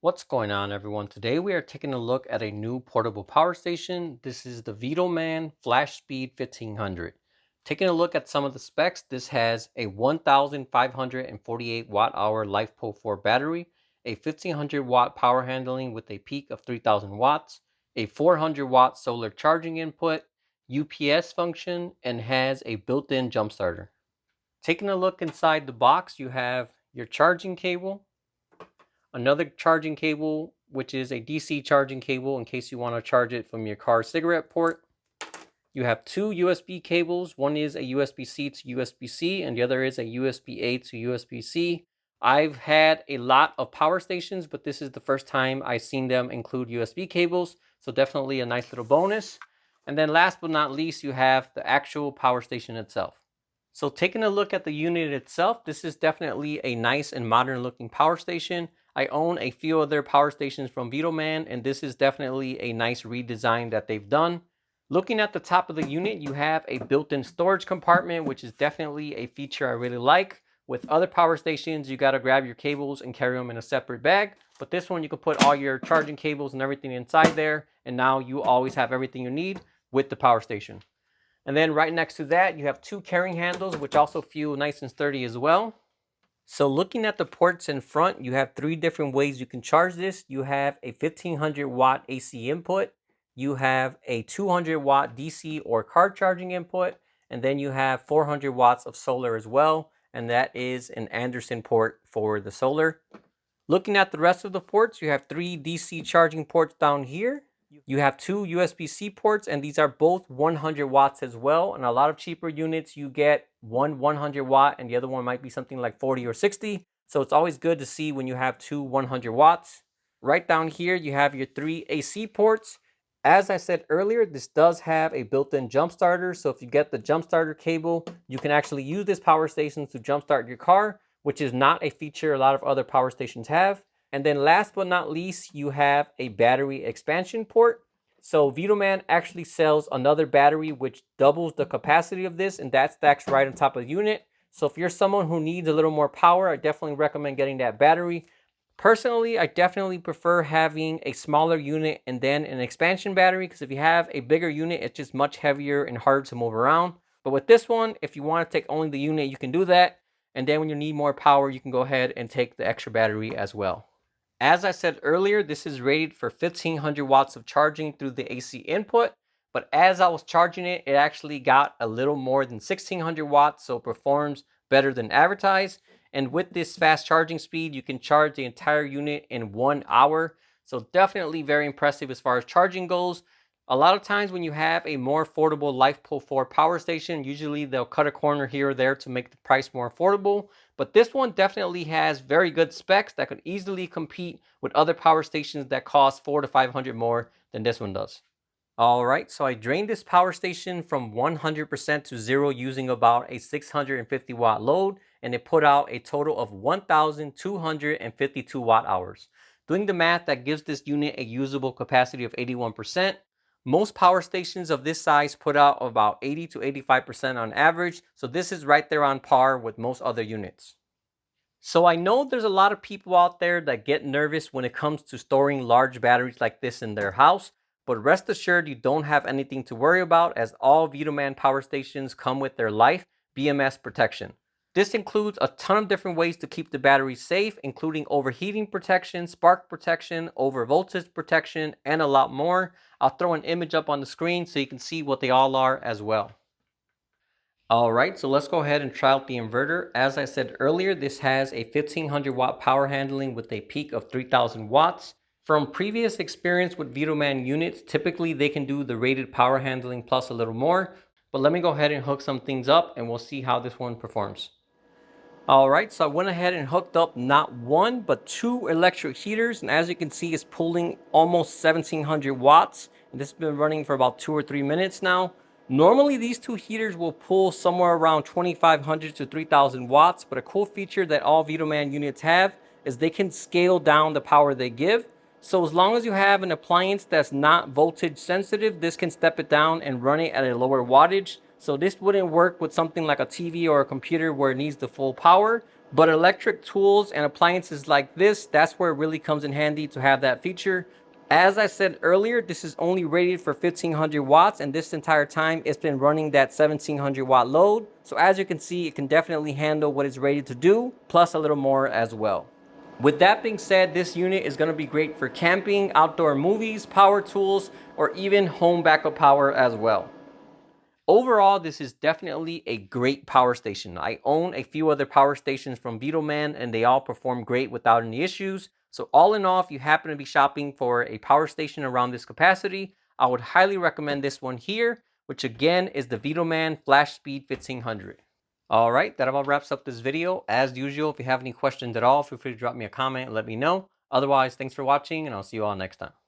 What's going on, everyone? Today we are taking a look at a new portable power station. This is the VTOMAN FlashSpeed 1500. Taking a look at some of the specs, this has a 1548 watt hour LiFePo4 battery, a 1500 watt power handling with a peak of 3000 watts, a 400 watt solar charging input, UPS function, and has a built-in jump starter. Taking a look inside the box, you have your charging cable, another charging cable, which is a DC charging cable in case you want to charge it from your car cigarette port. You have two USB cables. One is a USB-C to USB-C and the other is a USB-A to USB-C. I've had a lot of power stations, but this is the first time I've seen them include USB cables, so definitely a nice little bonus. And then last but not least, you have the actual power station itself. So taking a look at the unit itself, this is definitely a nice and modern looking power station. I own a few other power stations from VTOMAN, and this is definitely a nice redesign that they've done. Looking at the top of the unit, you have a built-in storage compartment, which is definitely a feature I really like. With other power stations, you got to grab your cables and carry them in a separate bag. But this one, you can put all your charging cables and everything inside there, and now you always have everything you need with the power station. And then right next to that, you have two carrying handles, which also feel nice and sturdy as well. So looking at the ports in front, you have three different ways you can charge this. You have a 1500 watt AC input, you have a 200 watt DC or car charging input, and then you have 400 watts of solar as well. And that is an Anderson port for the solar. Looking at the rest of the ports, you have three DC charging ports down here. You have two USB-C ports, and these are both 100 watts as well. And a lot of cheaper units, you get one 100 watt and the other one might be something like 40 or 60. So it's always good to see when you have two 100 watts. Right down here, you have your three AC ports. As I said earlier, this does have a built-in jump starter. So if you get the jump starter cable, you can actually use this power station to jump start your car, which is not a feature a lot of other power stations have. And then last but not least, you have a battery expansion port. So VTOMAN actually sells another battery which doubles the capacity of this, and that stacks right on top of the unit. So if you're someone who needs a little more power, I definitely recommend getting that battery. Personally, I definitely prefer having a smaller unit and then an expansion battery, because if you have a bigger unit, it's just much heavier and harder to move around. But with this one, if you want to take only the unit, you can do that. And then when you need more power, you can go ahead and take the extra battery as well. As I said earlier, this is rated for 1500 watts of charging through the AC input, but as I was charging it, it actually got a little more than 1600 watts, so it performs better than advertised. And with this fast charging speed, you can charge the entire unit in 1 hour. So definitely very impressive as far as charging goes. A lot of times when you have a more affordable LiFePo4 power station, usually they'll cut a corner here or there to make the price more affordable. But this one definitely has very good specs that could easily compete with other power stations that cost $400 to $500 more than this one does. All right, so I drained this power station from 100% to zero using about a 650 watt load, and it put out a total of 1,252 watt hours. Doing the math, that gives this unit a usable capacity of 81%. Most power stations of this size put out about 80 to 85% on average, so this is right there on par with most other units. So I know there's a lot of people out there that get nervous when it comes to storing large batteries like this in their house, but rest assured you don't have anything to worry about, as all VTOMAN power stations come with their Life BMS protection. This includes a ton of different ways to keep the battery safe, including overheating protection, spark protection, over voltage protection, and a lot more. I'll throw an image up on the screen so you can see what they all are as well. Alright, so let's go ahead and try out the inverter. As I said earlier, this has a 1500 watt power handling with a peak of 3000 watts. From previous experience with VTOMAN units, typically they can do the rated power handling plus a little more. But let me go ahead and hook some things up and we'll see how this one performs. Alright, so I went ahead and hooked up not one, but two electric heaters. And as you can see, it's pulling almost 1700 watts. And this has been running for about 2 or 3 minutes now. Normally, these two heaters will pull somewhere around 2500 to 3000 watts. But a cool feature that all VTOMAN units have is they can scale down the power they give. So as long as you have an appliance that's not voltage sensitive, this can step it down and run it at a lower wattage. So this wouldn't work with something like a TV or a computer where it needs the full power, But electric tools and appliances like this, that's where it really comes in handy to have that feature. As I said earlier, this is only rated for 1500 watts, and this entire time it's been running that 1700 watt load. So as you can see, it can definitely handle what it's rated to do, plus a little more as well. With that being said, this unit is going to be great for camping, outdoor movies, power tools, or even home backup power as well. Overall, this is definitely a great power station. I own a few other power stations from VTOMAN, and they all perform great without any issues. So all in all, if you happen to be shopping for a power station around this capacity, I would highly recommend this one here, which again is the VTOMAN FlashSpeed 1500. All right, that about wraps up this video. As usual, if you have any questions at all, feel free to drop me a comment and let me know. Otherwise, thanks for watching, and I'll see you all next time.